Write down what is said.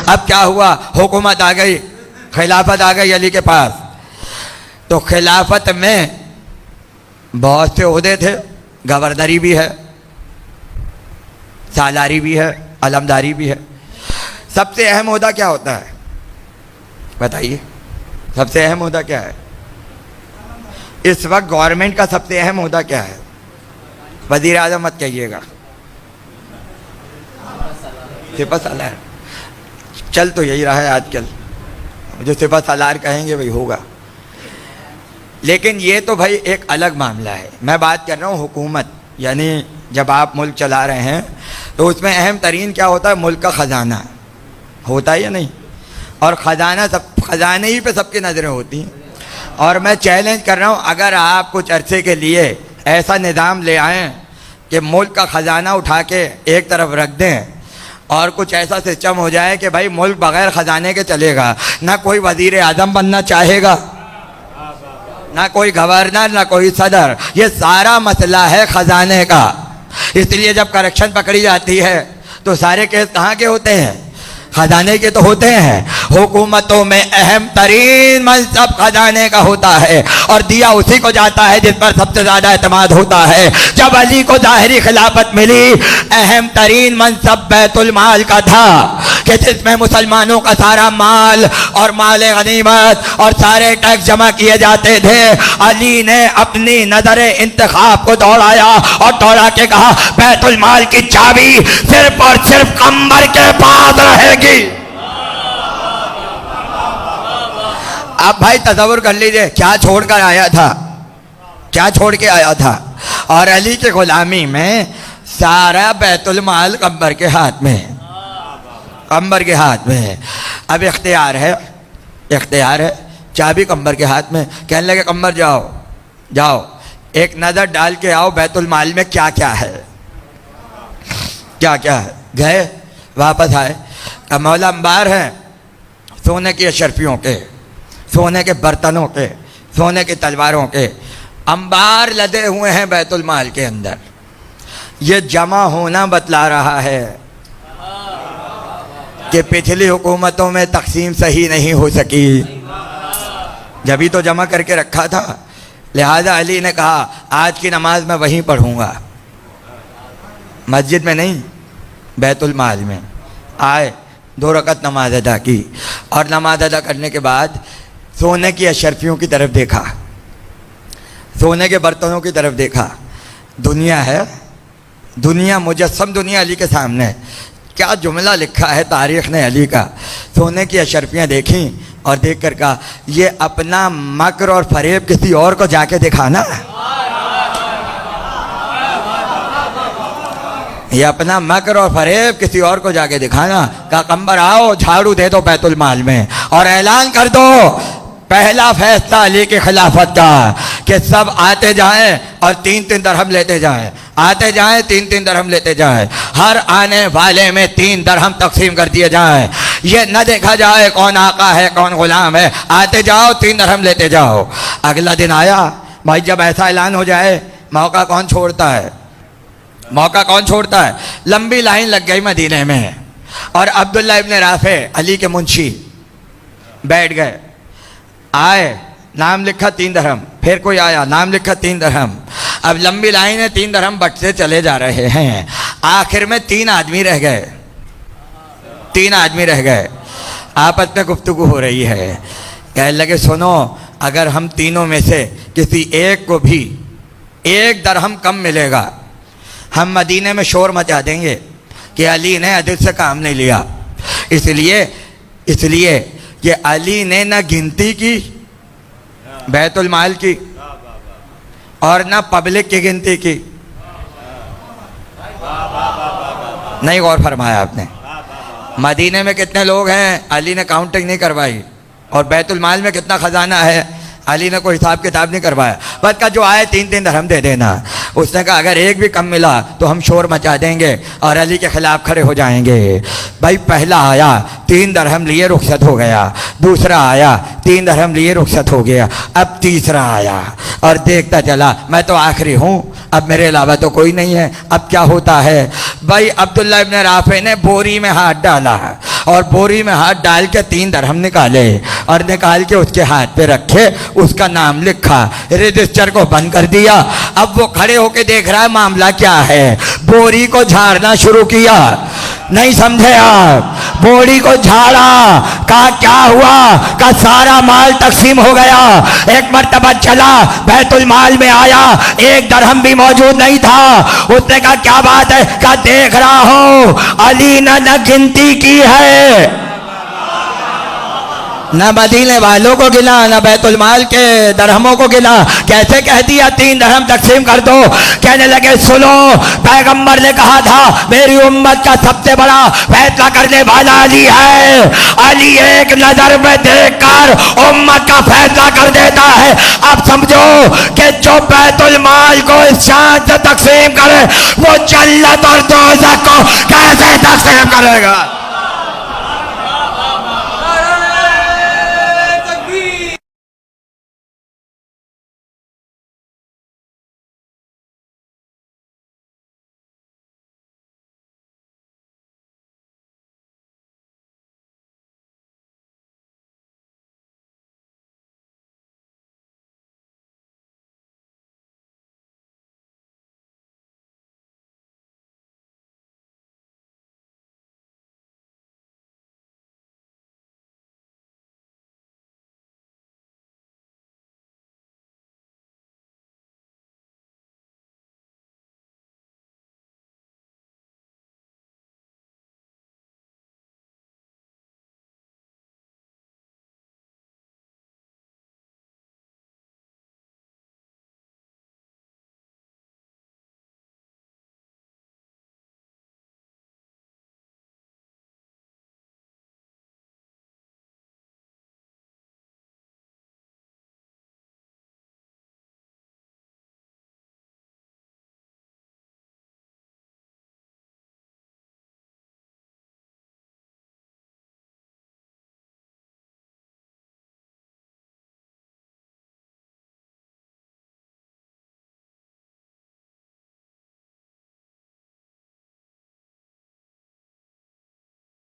अब क्या हुआ, हुकूमत आ गई, खिलाफत आ गई अली के पास। तो खिलाफत में बहुत से ओहदे थे, गवर्नरी भी है, सालारी भी है, अलमदारी भी है। सबसे अहम ओहदा क्या होता है बताइए? सबसे अहम ओहदा क्या है इस वक्त गवर्नमेंट का? सबसे अहम ओहदा क्या है? वजीर आजम मत कहिएगा, सिपह सालार चल तो यही रहा है आजकल, जो सिपह सालार कहेंगे वही होगा। लेकिन ये तो भाई एक अलग मामला है। मैं बात कर रहा हूँ हुकूमत, यानी जब आप मुल्क चला रहे हैं तो उसमें अहम तरीन क्या होता है? मुल्क का ख़जाना होता है या नहीं? और ख़जाना सब, ख़जाने ही पे सबकी नज़रें होती हैं। और मैं चैलेंज कर रहा हूँ, अगर आप कुछ अरसे के लिए ऐसा निज़ाम ले आएँ कि मुल्क का ख़जाना उठा के एक तरफ रख दें और कुछ ऐसा सिस्टम हो जाए कि भाई मुल्क बग़ैर ख़जाने के चलेगा, ना कोई वज़ीर आज़म बनना चाहेगा, ना कोई गवर्नर, ना कोई सदर। ये सारा मसला है ख़जाने का। इसलिए जब करप्शन पकड़ी जाती है तो सारे केस कहाँ के होते हैं? खजाने के तो होते हैं। हुकूमतों में अहम तरीन मनसब खजाने का होता है और दिया उसी को जाता है जिस पर सबसे ज़्यादा एतमाद होता है। जब अली को ज़ाहिरी खिलाफत मिली, अहम तरीन मनसब बैतुल माल का था कि जिसमें मुसलमानों का सारा माल और माल गनीमत और सारे टैक्स जमा किए जाते थे। अली ने अपनी नजर इंतखाब को दौड़ाया और दौड़ा के कहा, बैतुल माल की चाबी सिर्फ और सिर्फ कंबर के पास रहेगी। अब भाई तसव्वुर कर लीजिए क्या छोड़कर आया था, क्या छोड़ के आया था। और अली के गुलामी में सारा बैतुल माल कंबर के हाथ में, कंबर के हाथ में है। अब इख्तियार है, इख्तियार है, चाबी कंबर के हाथ में। कहने लगे कंबर जाओ जाओ एक नज़र डाल के आओ बैतुल माल में क्या क्या है, क्या क्या है। गए, वापस आए, मौला अंबार हैं सोने की अशरफियों के, सोने के बर्तनों के, सोने की तलवारों के अंबार लदे हुए हैं बैतुल माल के अंदर। ये जमा होना बतला रहा है कि पिछली हुकूमतों में तकसीम सही नहीं हो सकी, जभी तो जमा करके रखा था। लिहाजा अली ने कहा आज की नमाज मैं वहीं पढ़ूंगा, मस्जिद में नहीं, बैतुल माल में। आए, 2 रकत नमाज अदा की और नमाज अदा करने के बाद सोने की अशरफियों की तरफ देखा, सोने के बर्तनों की तरफ देखा। दुनिया है, दुनिया, मुजस्सम दुनिया अली के सामने। क्या जुमला लिखा है तारीख़ ने अली का। सोने की अशरफियाँ देखी और देख कर कहा ये अपना मकर और फरेब किसी और को जाके दिखाना, ये अपना मकर और फरेब किसी और को जाके दिखाना। कहा कंबर आओ झाड़ू दे दो बैतुल माल में और ऐलान कर दो पहला फैसला अली की खिलाफत का कि सब आते जाएं और 3-3 दरहम लेते जाएं, आते जाएं 3-3 दरहम लेते जाएं, हर आने वाले में 3 दरहम तकसीम कर दिए जाएं। ये न देखा जाए कौन आका है कौन गुलाम है, आते जाओ 3 दरहम लेते जाओ। अगला दिन आया, भाई जब ऐसा ऐलान हो जाए मौका कौन छोड़ता है, मौका कौन छोड़ता है। लंबी लाइन लग गई मदीने में और अब्दुल्ला इब्न राफे अली के मुंशी बैठ गए। आए, नाम लिखा 3 दरहम, फिर कोई आया, नाम लिखा 3 दरहम। अब लंबी लाइन है, 3 दरहम बटते चले जा रहे हैं। आखिर में 3 आदमी रह गए, 3 आदमी रह गए। आपस में गुफ्तगू हो रही है। कहने लगे सुनो, अगर हम तीनों में से किसी एक को भी 1 दरहम कम मिलेगा, हम मदीने में शोर मचा देंगे कि अली ने अदिल से काम नहीं लिया। इसलिए कि अली ने न गिनती की बैतुल माल की और न पब्लिक की गिनती की। नहीं गौर फरमाया आपने। मदीने में कितने लोग हैं अली ने काउंटिंग नहीं करवाई, और बैतुल माल में कितना खजाना है अली ने कोई हिसाब किताब नहीं करवाया। बस का जो आए 3-3 दरहम दे देना। उसने कहा अगर एक भी कम मिला तो हम शोर मचा देंगे और अली के खिलाफ खड़े हो जाएंगे। भाई पहला आया 3 दरहम लिए रुखसत हो गया, दूसरा आया 3 दरहम लिए रुखसत हो गया, अब तीसरा आया और देखता चला मैं तो आखिरी हूँ, अब मेरे अलावा तो कोई नहीं है, अब क्या होता है। भाई अब्दुल्ला इब्न राफे ने बोरी में हाथ डाला और बोरी में हाथ डाल के 3 दरहम निकाले और निकाल के उसके हाथ पे रखे, उसका नाम लिखा, रजिस्टर को बंद कर दिया। अब वो खड़े होके देख रहा है मामला क्या है। बोरी को झाड़ना शुरू किया, नहीं समझे आप? बोरी को झाड़ा, कहा क्या हुआ? का सारा माल तकसीम हो गया। एक मर्तबा चला, बैतुल माल में आया, 1 दरहम भी मौजूद नहीं था। उसने कहा क्या बात है? कहा देख रहा हूं अली ने न गिनती की है, न मदीने वालों को गिना, न बैतुल माल के दरहमों को गिना। कैसे कह दिया 3 दरहम तकसीम कर दो? कहने लगे सुनो, पैगंबर ने कहा था मेरी उम्मत का सबसे बड़ा फैसला करने वाला अली है। अली एक नजर में देखकर उम्मत का फैसला कर देता है। अब समझो कि जो बैतुल माल को इस शान से तकसीम करे वो जन्नत और दोज़ख को कैसे तकसीम करेगा?